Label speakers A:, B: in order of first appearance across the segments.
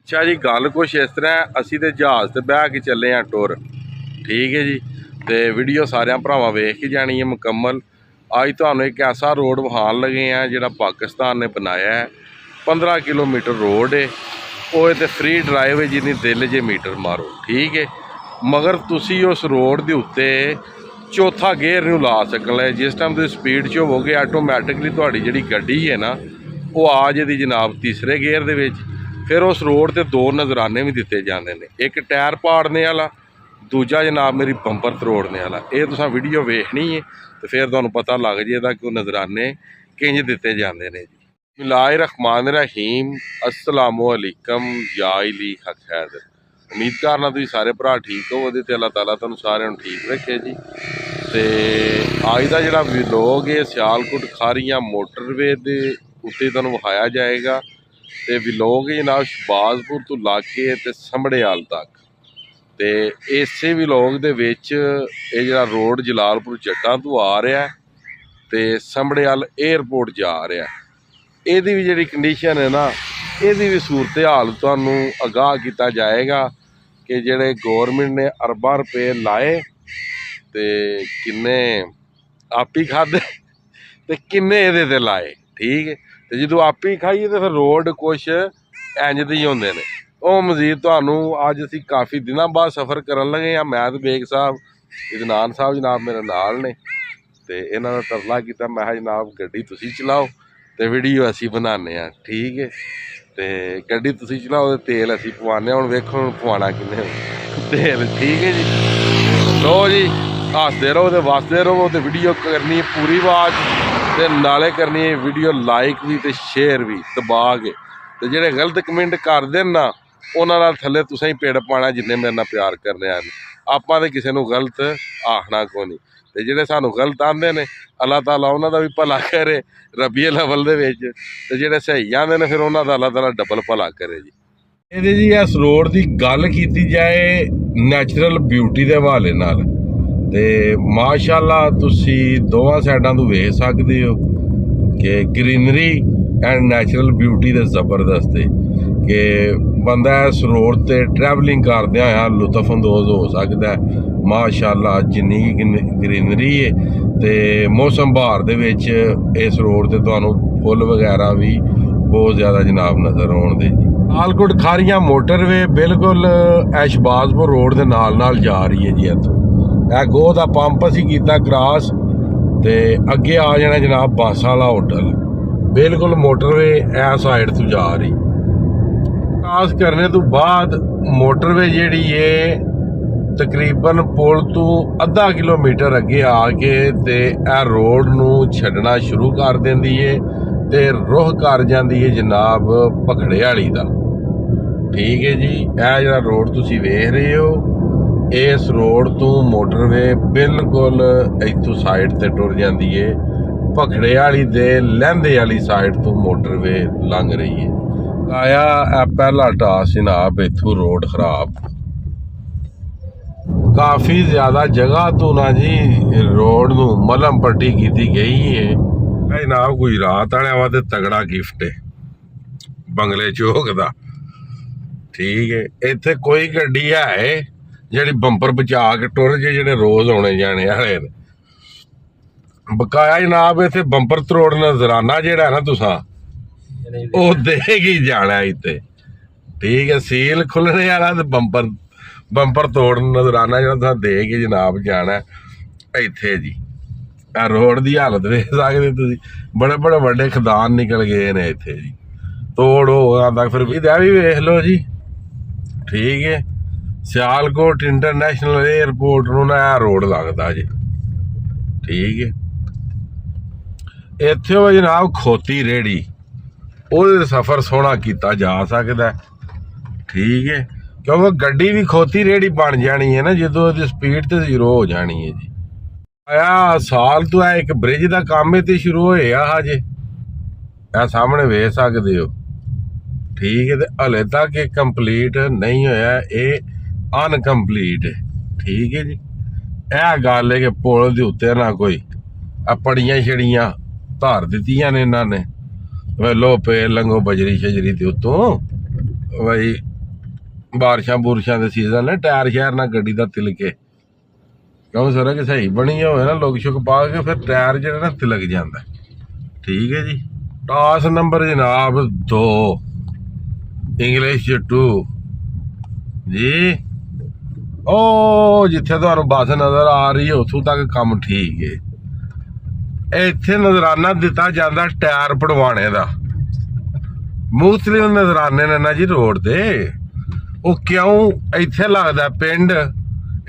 A: ਅੱਛਾ ਜੀ, ਗੱਲ ਕੁਛ ਇਸ ਤਰ੍ਹਾਂ ਅਸੀਂ ਤੇ ਜਹਾਜ਼ ਤੇ ਬਹਿ ਕੇ ਚੱਲੇ ਆ ਟੁਰ। ਠੀਕ ਹੈ ਜੀ। ਤੇ ਵੀਡੀਓ ਸਾਰਿਆਂ ਭਰਾਵਾਂ ਵੇਖ ਕੇ ਜਾਣੀ ਹੈ ਮੁਕੰਮਲ। ਅੱਜ ਤੁਹਾਨੂੰ ਇੱਕ ਐਸਾ ਰੋਡ ਵਿਖਾਉਣ ਲੱਗੇ ਆ ਜਿਹੜਾ ਪਾਕਿਸਤਾਨ ਨੇ ਬਣਾਇਆ ਹੈ। 15 ਕਿਲੋਮੀਟਰ ਰੋਡ ਹੈ। ਉਹ ਤੇ ਫ੍ਰੀ ਡਰਾਈਵ ਹੈ, ਜਿੰਨੀ ਦਿਲ ਜੇ ਮੀਟਰ ਮਾਰੋ। ਠੀਕ ਹੈ, ਮਗਰ ਤੁਸੀਂ ਉਸ ਰੋਡ ਦੇ ਉੱਤੇ ਚੌਥਾ ਗੇਅਰ ਨੂੰ ਲਾ ਸਕਣ ਲੈ। ਜਿਸ ਟਾਈਮ ਤੁਸੀਂ ਸਪੀਡ 'ਚ ਹੋਵੋਗੇ ਆਟੋਮੈਟਿਕਲੀ ਤੁਹਾਡੀ ਜਿਹੜੀ ਗੱਡੀ ਹੈ ਨਾ ਉਹ ਆ ਜਾਏਗੀ ਜਨਾਬ ਤੀਸਰੇ ਗੇਅਰ ਦੇ ਵਿੱਚ। ਫਿਰ ਉਸ ਰੋਡ ਤੇ ਦੋ ਨਜ਼ਰਾਨੇ ਵੀ ਦਿੱਤੇ ਜਾਂਦੇ ਨੇ, ਇੱਕ ਟਾਇਰ ਪਾੜਨੇ ਵਾਲਾ, ਦੂਜਾ ਜਨਾਬ ਮੇਰੀ ਬੰਪਰ ਤਰੋੜਨੇ ਵਾਲਾ। ਇਹ ਤੁਸੀਂ ਵੀਡੀਓ ਵੇਖਣੀ ਹੈ ਤੇ ਫਿਰ ਤੁਹਾਨੂੰ ਪਤਾ ਲੱਗ ਜਾਏਗਾ ਕਿ ਉਹ ਨਜ਼ਰਾਨੇ ਕਿੰਝ ਦਿੱਤੇ ਜਾਂਦੇ ਨੇ ਜੀ। ਬਿਸਮਿल्लाहिर्रहमानिर्रहीम अस्सलामु अलैकुम या अली हक हैदर। उम्मीद करना तुम सारे भरा ठीक हो ते अल्लाह ताला तुहानू सारिਆਂ ਨੂੰ ठीक रखे जी। ਤੇ ਅੱਜ ਦਾ ਜਿਹੜਾ ਵਲੌਗ ਹੈ ਸਿਆਲਕੋਟ ਖਾਰੀਆਂ ਮੋਟਰਵੇ ਦੇ ਉੱਤੇ ਤੁਹਾਨੂੰ ਵਿਖਾਇਆ ਜਾਏਗਾ। ਤੇ ਵਲੌਗ ਜਨਾਬ ਸ਼ਬਾਜ਼ਪੁਰ ਤੋਂ ਲਾ ਕੇ ਤੇ ਸੰਭੜੇਆਲ ਤੱਕ। ਤੇ ਇਸੇ ਵਲੌਗ ਦੇ ਵਿੱਚ ਇਹ ਜਿਹੜਾ ਰੋਡ ਜਲਾਲਪੁਰ ਜੱਟਾਂ ਤੋਂ ਆ ਰਿਹਾ ਤੇ ਸੰਭੜੇਆਲ ਏਅਰਪੋਰਟ ਜਾ ਰਿਹਾ। ਇਹਦੀ ਵੀ ਜਿਹੜੀ ਕੰਡੀਸ਼ਨ ਹੈ ਨਾ, ਇਹਦੀ ਵੀ ਸੂਰਤ ਹਾਲ ਤੁਹਾਨੂੰ ਆਗਾਹ ਕੀਤਾ ਜਾਏਗਾ ਕਿ ਜਿਹੜੇ ਗੌਰਮੈਂਟ ਨੇ ਅਰਬਾਂ ਰੁਪਏ ਲਾਏ ਤੇ ਕਿੰਨੇ ਆਪੀ ਖਾਦੇ ਤੇ ਕਿੰਨੇ ਇਹਦੇ ਤੇ ਲਾਏ। ਠੀਕ ਹੈ, ਤੇ ਜਦੋਂ ਆਪੀ ਖਾਈਏ ਤੇ ਫਿਰ ਰੋਡ ਕੁਛ ਇੰਜ ਦੇ ਹੀ ਹੁੰਦੇ ਨੇ। ਉਹ ਮਜ਼ੀਦ ਤੁਹਾਨੂੰ ਅੱਜ ਅਸੀਂ ਕਾਫੀ ਦਿਨਾਂ ਬਾਅਦ ਸਫ਼ਰ ਕਰਨ ਲੱਗੇ ਹਾਂ। ਮੈਂ ਤੇ ਬੇਗ ਸਾਹਿਬ, ਇਦਨਾਨ ਸਾਹਿਬ ਜਨਾਬ ਮੇਰੇ ਨਾਲ ਨੇ ਤੇ ਇਹਨਾਂ ਦਾ ਤਰਲਾ ਕੀਤਾ। ਮੈਂ ਕਿਹਾ ਜਨਾਬ ਗੱਡੀ ਤੁਸੀਂ ਚਲਾਓ ਤੇ ਵੀਡੀਓ ਅਸੀਂ ਬਣਾਉਂਦੇ ਹਾਂ। ਠੀਕ ਹੈ, ਤੇ ਗੱਡੀ ਤੁਸੀਂ ਚਲਾਓ ਤੇ ਤੇਲ ਅਸੀਂ ਪਵਾਉਂਦੇ ਹਾਂ। ਹੁਣ ਵੇਖੋ ਹੁਣ ਪਵਾਉਣਾ ਕਿੰਨੇ ਤੇਲ। ਠੀਕ ਹੈ ਜੀ, ਲੋ ਜੀ ਹੱਸਦੇ ਰਹੋ ਤੇ ਵਸਦੇ ਰਹੋ ਤੇ ਵੀਡੀਓ ਕਰਨੀ ਪੂਰੀ ਆਵਾਜ਼ ਤੇ ਨਾਲੇ ਕਰਨੀ ਹੈ ਵੀਡੀਓ ਲਾਈਕ ਵੀ ਤੇ ਸ਼ੇਅਰ ਵੀ ਦਬਾ ਕੇ। ਤੇ ਜਿਹੜੇ ਗਲਤ ਕਮੈਂਟ ਕਰਦੇ ਨੇ ਨਾ ਉਹਨਾਂ ਨਾਲ ਥੱਲੇ ਤੁਸੀਂ ਹੀ ਪੇੜ ਪਾਉਣਾ ਜਿੰਨੇ ਮੇਰੇ ਨਾਲ ਪਿਆਰ ਕਰਨੇ ਹਨ। ਆਪਾਂ ਤੇ ਕਿਸੇ ਨੂੰ ਗਲਤ ਆਖਣਾ ਕੋਈ ਨਹੀਂ। ਤੇ ਜਿਹੜੇ ਸਾਨੂੰ ਗਲਤ ਆਂਦੇ ਨੇ ਅੱਲਾਹ ਤਾਲਾ ਉਹਨਾਂ ਦਾ ਵੀ ਭਲਾ ਕਰੇ ਰਬੀਏ ਲਵਲ ਦੇ ਵਿੱਚ, ਤੇ ਜਿਹੜੇ ਸਹੀ ਆਂਦੇ ਨੇ ਫਿਰ ਉਹਨਾਂ ਦਾ ਅੱਲਾਹ ਤਾਲਾ ਡਬਲ ਭਲਾ ਕਰੇ ਜੀ। ਇਹਦੇ ਜੀ ਇਸ ਰੋਡ ਦੀ ਗੱਲ ਕੀਤੀ ਜਾਏ ਨੈਚੁਰਲ ਬਿਊਟੀ ਦੇ ਹਵਾਲੇ ਨਾਲ ਤੇ ਮਾਸ਼ਾਅੱਲਾ ਤੁਸੀਂ ਦੋਵਾਂ ਸਾਈਡਾਂ ਤੋਂ ਵੇਖ ਸਕਦੇ ਹੋ ਕਿ ਗ੍ਰੀਨਰੀ ਐਂਡ ਨੈਚੁਰਲ ਬਿਊਟੀ ਦੇ ਜ਼ਬਰਦਸਤ ਹੈ ਕਿ ਬੰਦਾ ਇਸ ਰੋਡ ਤੇ ਟਰੈਵਲਿੰਗ ਕਰਦਿਆਂ ਹੋਇਆ ਲੁਤਫ ਅੰਦੋਜ਼ ਹੋ ਸਕਦਾ ਹੈ। ਮਾਸ਼ਾਅੱਲਾ ਜਿੰਨੀ ਗ੍ਰੀਨਰੀ ਹੈ ਤੇ ਮੌਸਮ ਬਹਾਰ ਦੇ ਵਿੱਚ ਇਸ ਰੋਡ ਤੇ ਤੁਹਾਨੂੰ ਫੁੱਲ ਵਗੈਰਾ ਵੀ ਬਹੁਤ ਜ਼ਿਆਦਾ ਜਨਾਬ ਨਜ਼ਰ ਆਉਣਦੇ ਜੀ। ਸਿਆਲਕੋਟ ਖਾਰੀਆਂ ਮੋਟਰਵੇ ਬਿਲਕੁਲ ਸ਼ਬਾਜ਼ਪੁਰ ਰੋਡ ਦੇ ਨਾਲ ਜਾ ਰਹੀ ਹੈ ਜੀ। ਇੱਥੋਂ ਇਹ ਗੋਹ ਦਾ ਪੰਪ ਅਸੀਂ ਕੀਤਾ ਕ੍ਰਾਸ ਤੇ ਅੱਗੇ ਆ ਜਾਣਾ ਜਨਾਬ ਬਾਸਾਂ ਵਾਲਾ ਹੋਟਲ। ਬਿਲਕੁਲ ਮੋਟਰਵੇ ਇਸ ਸਾਈਡ ਤੋਂ ਜਾ ਰਹੀ। ਕ੍ਰਾਸ ਕਰਨੇ ਤੋਂ ਬਾਅਦ ਮੋਟਰਵੇ ਜਿਹੜੀ ਹੈ ਤਕਰੀਬਨ ਪੁਲ ਤੋਂ ਅੱਧਾ ਕਿਲੋਮੀਟਰ ਅੱਗੇ ਆ ਕੇ ਤੇ ਇਹ ਰੋਡ ਨੂੰ ਛੱਡਣਾ ਸ਼ੁਰੂ ਕਰ ਦਿੰਦੀ ਹੈ ਤੇ ਰੁਖ ਕਰ ਜਾਂਦੀ ਹੈ ਜਨਾਬ ਭਖੜੇ ਵਾਲੀ ਦਾ। ਠੀਕ ਹੈ ਜੀ, ਇਹ ਜਿਹੜਾ ਰੋਡ ਤੁਸੀਂ ਵੇਖ ਰਹੇ ਹੋ ਇਸ ਰੋਡ ਤੋਂ ਮੋਟਰਵੇ ਬਿਲਕੁਲ ਇੱਥੋਂ ਸਾਈਡ ਤੇ ਟੁਰ ਜਾਂਦੀ ਹੈ। ਭਖੜੇ ਵਾਲੀ ਦੇ ਲਹਿੰਦੇ ਵਾਲੀ ਸਾਈਡ ਤੋਂ ਮੋਟਰਵੇ ਲੰਘ ਰਹੀ ਹੈ। ਆਇਆ ਇਹ ਪਹਿਲਾ ਟਾਸ ਜਨਾਬ ਇੱਥੋਂ ਰੋਡ ਖਰਾਬ। ਕਾਫੀ ਜ਼ਿਆਦਾ ਜਗ੍ਹਾ ਤੋਂ ਨਾ ਜੀ ਰੋਡ ਨੂੰ ਮਲਮ ਪੱਟੀ ਕੀਤੀ ਗਈ ਹੈ। ਜਨਾਬ ਗੁਜਰਾਤ ਵਾਲਿਆਂ ਵਾਸਤੇ ਤਗੜਾ ਗਿਫਟ ਹੈ ਬੰਗਲੇ ਚੌਕ ਦਾ। ਠੀਕ ਹੈ, ਇੱਥੇ ਕੋਈ ਗੱਡੀ ਹੈ ਜਿਹੜੀ ਬੰਪਰ ਬਚਾ ਕੇ ਟੁਰ ਜੇ ਜਿਹੜੇ ਰੋਜ਼ ਆਉਣੇ ਜਾਣੇ ਵਾਲੇ ਨੇ। ਬਕਾਇਆ ਜਨਾਬ ਇੱਥੇ ਬੰਪਰ ਤਰੋੜ ਨਜ਼ਰਾਨਾ ਜਿਹੜਾ ਨਾ ਤੁਸਾਂ ਉਹ ਦੇ ਕੇ ਜਾਣਾ ਇੱਥੇ। ਠੀਕ ਹੈ, ਸੀਲ ਖੁੱਲਣੇ ਵਾਲਾ ਤੇ ਬੰਪਰ ਤੋੜਨ ਨਜ਼ਰਾਨਾ ਜਿਹੜਾ ਤੁਸੀਂ ਦੇ ਕੇ ਜਨਾਬ ਜਾਣਾ ਇੱਥੇ ਜੀ। ਇਹ ਰੋਡ ਦੀ ਹਾਲਤ ਵੇਖ ਸਕਦੇ ਤੁਸੀਂ, ਬੜੇ ਬੜੇ ਵੱਡੇ ਖਦਾਨ ਨਿਕਲ ਗਏ ਨੇ ਇੱਥੇ ਜੀ। ਤੋੜ ਹੋ ਆਉਂਦਾ ਫਿਰ ਵੀ ਇਹ ਵੀ ਵੇਖ ਲਓ ਜੀ। ਠੀਕ ਹੈ, ਸਿਆਲਕੋਟ ਇੰਟਰਨੈਸ਼ਨਲ ਏਅਰਪੋਰਟ ਨੂੰ ਨਾ ਇਹ ਰੋਡ ਲੱਗਦਾ ਜੀ। ਠੀਕ ਹੈ, ਇੱਥੇ ਉਹ ਜਨਾਬ ਖੋਤੀ ਰੇਹੜੀ ਉਹਦੇ ਸਫ਼ਰ ਸੋਹਣਾ ਕੀਤਾ ਜਾ ਸਕਦਾ। ਠੀਕ ਹੈ, ਕਿਉਂਕਿ ਗੱਡੀ ਵੀ ਖੋਤੀ ਰੇਹੜੀ ਬਣ ਜਾਣੀ ਹੈ ਨਾ ਜਦੋਂ ਉਹਦੀ ਸਪੀਡ ਤੇ 0 ਹੋ ਜਾਣੀ ਹੈ ਜੀ। ਆਇਆ ਸਾਲ ਤੋਂ ਇਹ ਇੱਕ ਬ੍ਰਿਜ ਦਾ ਕੰਮ ਇਹ ਤੇ ਸ਼ੁਰੂ ਹੋਇਆ ਹਜੇ, ਇਹ ਸਾਹਮਣੇ ਵੇਖ ਸਕਦੇ ਹੋ। ਠੀਕ ਹੈ, ਤੇ ਹਲੇ ਤੱਕ ਇਹ ਕੰਪਲੀਟ ਨਹੀਂ ਹੋਇਆ, ਇਹ ਅਨਕੰਪਲੀਟ ਹੈ। ਠੀਕ ਹੈ ਜੀ, ਇਹ ਗੱਲ ਹੈ ਕਿ ਪੁਲ ਦੇ ਉੱਤੇ ਨਾ ਕੋਈ ਪੜੀਆਂ ਛੜੀਆਂ ਧਾਰ ਦਿੱਤੀਆਂ ਨੇ ਇਹਨਾਂ ਨੇ। ਵੇ ਲੋ ਪੇ ਲੰਗੋ ਬਜਰੀ ਸ਼ਜਰੀ ਤੇ ਉੱਤੋਂ ਬਈ ਬਾਰਿਸ਼ਾਂ ਬੁਰਸ਼ਾਂ ਦੇ ਸੀਜ਼ਨ ਨੇ ਟਾਇਰ ਸ਼ਾਇਰ ਨਾਲ ਗੱਡੀ ਦਾ ਤਿਲਕੇ ਕਿਉਂ ਸੜਕ ਸਹੀ ਬਣੀ ਹੋਵੇ ਨਾ ਲੁੱਕ ਸ਼ੁੱਕ ਪਾ ਕੇ ਫਿਰ ਟਾਇਰ ਜਿਹੜਾ ਨਾ ਤਿਲਕ ਜਾਂਦਾ। ਠੀਕ ਹੈ ਜੀ। ਟਾਸ ਨੰਬਰ ਜਨਾਬ 2 ਇੰਗਲਿਸ਼ 2 ਜੀ। ਉਹ ਜਿੱਥੇ ਤੁਹਾਨੂੰ ਬੱਸ ਨਜ਼ਰ ਆ ਰਹੀ ਹੈ ਉੱਥੋਂ ਤੱਕ ਕੰਮ ਠੀਕ ਹੈ। ਇੱਥੇ ਨਜ਼ਰਾਨਾ ਦਿੱਤਾ ਜਾਂਦਾ ਟਾਇਰ ਪੜਵਾਣੇ ਦਾ। ਮੁਖਤਲਿਫ ਨਜ਼ਰਾਨੇ ਨੇ ਨਾ ਜੀ ਰੋਡ ਤੇ। ਉਹ ਕਿਉਂ ਇੱਥੇ ਲੱਗਦਾ ਪਿੰਡ,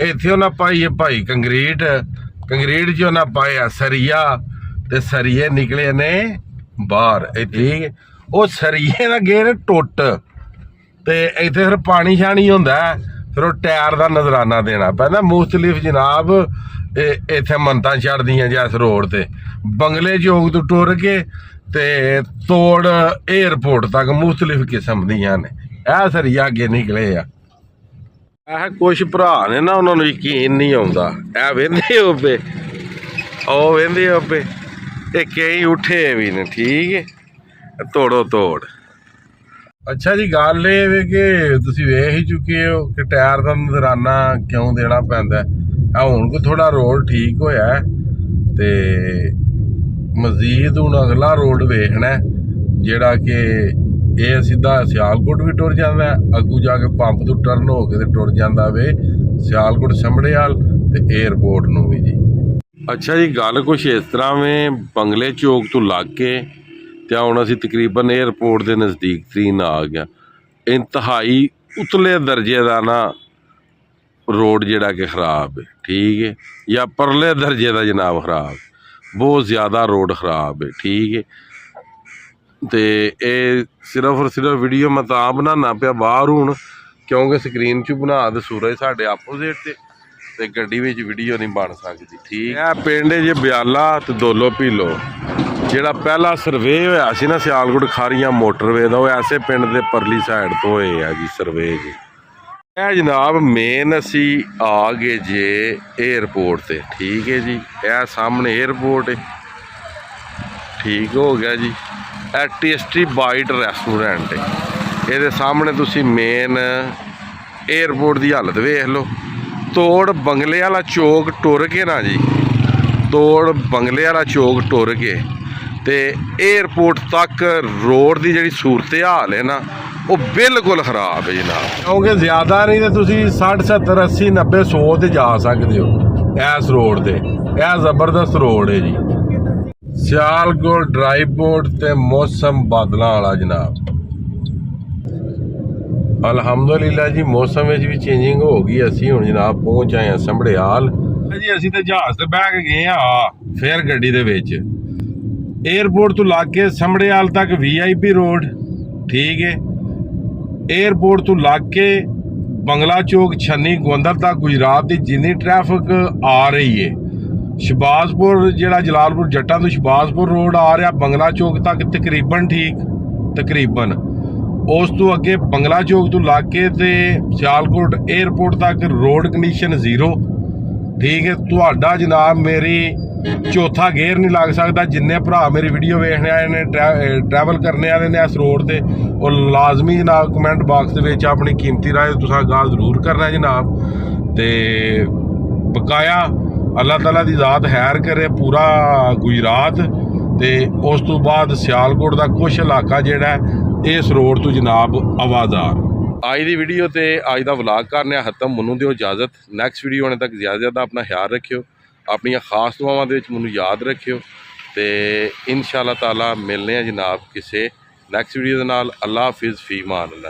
A: ਇੱਥੇ ਉਹਨਾਂ ਪਾਈ ਹੈ ਭਾਈ ਕੰਕਰੀਟ, ਕੰਕਰੀਟ 'ਚ ਉਹਨਾਂ ਪਾਇਆ ਸਰੀਆ ਤੇ ਸਰੀਏ ਨਿਕਲੇ ਨੇ ਬਾਹਰ। ਠੀਕ ਉਹ ਸਰੀਏ ਦਾ ਗੇਰ ਟੁੱਟ ਤੇ ਇੱਥੇ ਫਿਰ ਪਾਣੀ ਛਾਣੀ ਹੁੰਦਾ, ਫਿਰ ਉਹ ਟਾਇਰ ਦਾ ਨਜ਼ਰਾਨਾ ਦੇਣਾ ਪੈਂਦਾ। ਮੁਖਤਲਿਫ ਜਨਾਬ ਇੱਥੇ ਮੰਨਤਾਂ ਛੱਡਦੀਆਂ ਜਾਂ ਇਸ ਰੋਡ ਤੇ ਬੰਗਲੇ ਚੌਕ ਤੋਂ ਟੁਰ ਕੇ ਤੇ ਤੋੜ ਏਅਰਪੋਰਟ ਤੱਕ ਮੁਖਤਲਿਫ ਕਿਸਮ ਦੀਆਂ ਨੇ। ਇਹ ਸਰੀਆ ਅੱਗੇ ਨਿਕਲੇ ਆ। ਇਹ ਕੁਛ ਭਰਾ ਨੇ ਨਾ ਉਹਨਾਂ ਨੂੰ ਯਕੀਨ ਨਹੀਂ ਆਉਂਦਾ। ਇਹ ਵਹਿੰਦੇ ਹੋਵੇ, ਉਹ ਵਹਿੰਦੇ ਹੋਵੇ, ਇਹ ਕਈ ਉੱਠੇ ਵੀ ਨੇ। ਠੀਕ ਹੈ ਤੋੜੋ ਤੋੜ। ਅੱਛਾ ਜੀ ਗੱਲ ਇਹ ਵੇ ਕਿ ਤੁਸੀਂ ਵੇਖ ਹੀ ਚੁੱਕੇ ਹੋ ਕਿ ਟਾਇਰ ਦਾ ਨਜ਼ਰਾਨਾ ਕਿਉਂ ਦੇਣਾ ਪੈਂਦਾ। ਆ ਹੁਣ ਕੋ ਥੋੜਾ ਰੋਡ ਠੀਕ ਹੋਇਆ ਤੇ ਮਜ਼ੀਦ ਹੁਣ ਅਗਲਾ ਰੋਡ ਵੇਖਣਾ ਜਿਹੜਾ ਕਿ ਇਹ ਸਿੱਧਾ ਸਿਆਲਕੋਟ ਵੀ ਟੁਰ ਜਾਂਦਾ, ਅੱਗੂ ਜਾ ਕੇ ਪੰਪ ਤੋਂ ਟਰਨ ਹੋ ਕੇ ਤੇ ਟੁਰ ਜਾਂਦਾ ਵੇ ਸਿਆਲਕੋਟ ਸਮੜੇਵਾਲ ਤੇ ਏਅਰਪੋਰਟ ਨੂੰ ਵੀ ਜੀ। ਅੱਛਾ ਜੀ ਗੱਲ ਕੁਛ ਇਸ ਤਰ੍ਹਾਂ ਵੇ ਬੰਗਲੇ ਚੌਕ ਤੋਂ ਲੱਗ ਕੇ ਤੇ ਹੁਣ ਅਸੀਂ ਤਕਰੀਬਨ ਏਅਰਪੋਰਟ ਦੇ ਨਜ਼ਦੀਕ ਤਰੀਨ ਆ ਗਿਆ। ਇੰਤਹਾਈ ਉਤਲੇ ਦਰਜੇ ਦਾ ਨਾ ਰੋਡ ਜਿਹੜਾ ਕਿ ਖਰਾਬ ਹੈ। ਠੀਕ ਹੈ ਜਾਂ ਪਰਲੇ ਦਰਜੇ ਦਾ ਜਨਾਬ ਖਰਾਬ, ਬਹੁਤ ਜ਼ਿਆਦਾ ਰੋਡ ਖਰਾਬ ਹੈ। ਠੀਕ ਹੈ ਤੇ ਇਹ ਸਿਰਫ ਔਰ ਸਿਰਫ ਵੀਡੀਓ ਮੈਂ ਤਾਂ ਬਣਾਉਣਾ ਪਿਆ ਬਾਹਰ ਹੁਣ ਕਿਉਂਕਿ ਸਕਰੀਨ 'ਚ ਬਣਾ ਤੇ ਸੂਰਜ ਸਾਡੇ ਆਪੋਜ਼ਿਟ ਤੇ ਗੱਡੀ ਵਿੱਚ ਵੀਡੀਓ ਨਹੀਂ ਬਣ ਸਕਦੀ। ਠੀਕ ਹੈ ਪਿੰਡ ਜੇ ਬਿਆਲਾ ਤੇ ਦੋਲੋ ਪੀਲੋ ਜਿਹੜਾ ਪਹਿਲਾ ਸਰਵੇ ਹੋਇਆ ਸੀ ਨਾ ਸਿਆਲਕੋਟ ਖਾਰੀਆਂ ਮੋਟਰਵੇ ਦਾ, ਉਹ ਐਸੇ ਪਿੰਡ ਦੇ ਪਰਲੀ ਸਾਈਡ ਤੋਂ ਹੋਏ ਆ ਜੀ ਸਰਵੇ ਜੀ। ਇਹ ਜਨਾਬ ਮੇਨ ਅਸੀਂ ਆ ਗਏ ਜੇ ਏਅਰਪੋਰਟ ਤੇ। ਠੀਕ ਹੈ ਜੀ ਇਹ ਸਾਹਮਣੇ ਏਅਰਪੋਰਟ ਹੈ। ਠੀਕ ਹੋ ਗਿਆ ਜੀ। ਇਹ ਟੇਸਟੀ ਬਾਈਟ ਰੈਸਟੋਰੈਂਟ ਹੈ, ਇਹਦੇ ਸਾਹਮਣੇ ਤੁਸੀਂ ਮੇਨ ਏਅਰਪੋਰਟ ਦੀ ਹਾਲਤ ਵੇਖ ਲਓ। ਤੋੜ ਬੰਗਲੇ ਵਾਲਾ ਚੌਕ ਟੁਰ ਕੇ ਨਾ ਜੀ, ਤੋੜ ਬੰਗਲੇ ਵਾਲਾ ਚੌਕ ਟੁਰ ਕੇ ਤੇ ਏਅਰਪੋਰਟ ਤੱਕ ਰੋਡ ਦੀ ਜਿਹੜੀ ਸੂਰਤ ਹਾਲ ਹੈ ਨਾ ਉਹ ਬਿਲਕੁਲ ਖਰਾਬ ਹੈ ਜਨਾਬ। ਕਿਉਂਕਿ ਜ਼ਿਆਦਾ ਨਹੀਂ ਤੇ ਤੁਸੀਂ 60 70 80 90 100 ਤੇ ਜਾ ਸਕਦੇ ਹੋ ਇਸ ਰੋਡ ਤੇ। ਇਹ ਜ਼ਬਰਦਸਤ ਰੋਡ ਹੈ ਜੀ। ਸਿਆਲਕੋਟ ਡਰਾਈਪੋਰਟ ਤੇ ਮੌਸਮ ਬਾਦਲਾਂ ਵਾਲਾ ਜਨਾਬ। ਅਲਹਮਦੁਲਿਲਾ ਜੀ ਮੌਸਮ ਵਿੱਚ ਵੀ ਚੇਂਜਿੰਗ ਹੋ ਗਈ। ਅਸੀਂ ਹੁਣ ਜਨਾਬ ਪਹੁੰਚ ਆਏ ਹਾਂ ਸਮੜੇਵਾਲ ਜੀ। ਅਸੀਂ ਤੇ ਜਹਾਜ਼ ਤੇ ਬਹਿ ਕੇ ਗਏ ਆ ਫਿਰ ਗੱਡੀ ਦੇ ਵਿੱਚ। ਏਅਰਪੋਰਟ ਤੋਂ ਲੱਗ ਕੇ ਸਮੜੇਵਾਲ ਤੱਕ VIP ਰੋਡ। ਠੀਕ ਹੈ ਏਅਰਪੋਰਟ ਤੋਂ ਲੱਗ ਕੇ ਬੰਗਲਾ ਚੌਕ ਛੰਨੀ ਗੋਂਦਰ ਤੱਕ ਗੁਜਰਾਤ ਦੀ ਜਿੰਨੀ ਟ੍ਰੈਫਿਕ ਆ ਰਹੀ ਹੈ, ਸ਼ਬਾਜ਼ਪੁਰ ਜਿਹੜਾ ਜਲਾਲਪੁਰ ਜੱਟਾਂ ਤੋਂ ਸ਼ਬਾਜ਼ਪੁਰ ਰੋਡ ਆ ਰਿਹਾ ਬੰਗਲਾ ਚੌਕ ਤੱਕ ਤਕਰੀਬਨ ਠੀਕ ਤਕਰੀਬਨ। ਉਸ ਤੋਂ ਅੱਗੇ ਬੰਗਲਾ ਚੌਕ ਤੋਂ ਲੱਗ ਕੇ ਤੇ ਸਿਆਲਕੋਟ ਏਅਰਪੋਰਟ ਤੱਕ ਰੋਡ ਕੰਡੀਸ਼ਨ 0। ਠੀਕ ਹੈ ਤੁਹਾਡਾ ਜਨਾਬ ਮੇਰੀ ਚੌਥਾ ਗੇਅਰ ਨਹੀਂ ਲੱਗ ਸਕਦਾ। ਜਿੰਨੇ ਭਰਾ ਮੇਰੀ ਵੀਡੀਓ ਵੇਖਣੇ ਆਏ ਨੇ ਟਰੈਵਲ ਕਰਨੇ ਵਾਲੇ ਨੇ ਇਸ ਰੋਡ ਤੇ ਉਹ ਲਾਜ਼ਮੀ ਜਨਾਬ ਕਮੈਂਟ ਬਾਕਸ ਦੇ ਵਿੱਚ ਆਪਣੀ ਕੀਮਤੀ ਰਾਏ ਤੁਸੀਂ ਗੱਲ ਜ਼ਰੂਰ ਕਰਨਾ ਜਨਾਬ। ਤੇ ਬਕਾਇਆ ਅੱਲਾਹ ਤਾਲਾ ਦੀ ਜ਼ਾਤ ਹੈਰ ਕਰੇ ਪੂਰਾ ਗੁਜਰਾਤ ਤੇ ਉਸ ਤੋਂ ਬਾਅਦ ਸਿਆਲਕੋਟ ਦਾ ਕੁਛ ਇਲਾਕਾ ਜਿਹੜਾ ਇਸ ਰੋਡ ਤੋਂ ਜਨਾਬ ਆਵਾਜ਼ਾਰ। ਅੱਜ ਦੀ ਵੀਡੀਓ ਤੇ ਅੱਜ ਦਾ ਵਲੌਗ ਕਰਨੇ ਖਤਮ। ਮੈਨੂੰ ਦਿਓ ਇਜਾਜ਼ਤ। ਨੈਕਸਟ ਵੀਡੀਓ ਆਉਣੇ ਤੱਕ ਜ਼ਿਆਦਾ ਆਪਣਾ ਖਿਆਲ ਰੱਖਿਓ, ਆਪਣੀਆਂ ਖਾਸ ਦੁਆਵਾਂ ਦੇ ਵਿੱਚ ਮੈਨੂੰ ਯਾਦ ਰੱਖਿਓ ਤੇ ਇਨਸ਼ਾ ਅੱਲਾਹ ਤਾਲਾ ਮਿਲਨੇ ਆ ਜਨਾਬ ਕਿਸੇ ਨੈਕਸਟ ਵੀਡੀਓ ਦੇ ਨਾਲ। ਅੱਲਾ ਹਾਫਿਜ਼ ਫੀ ਮਾਨ ਅੱਲਾ।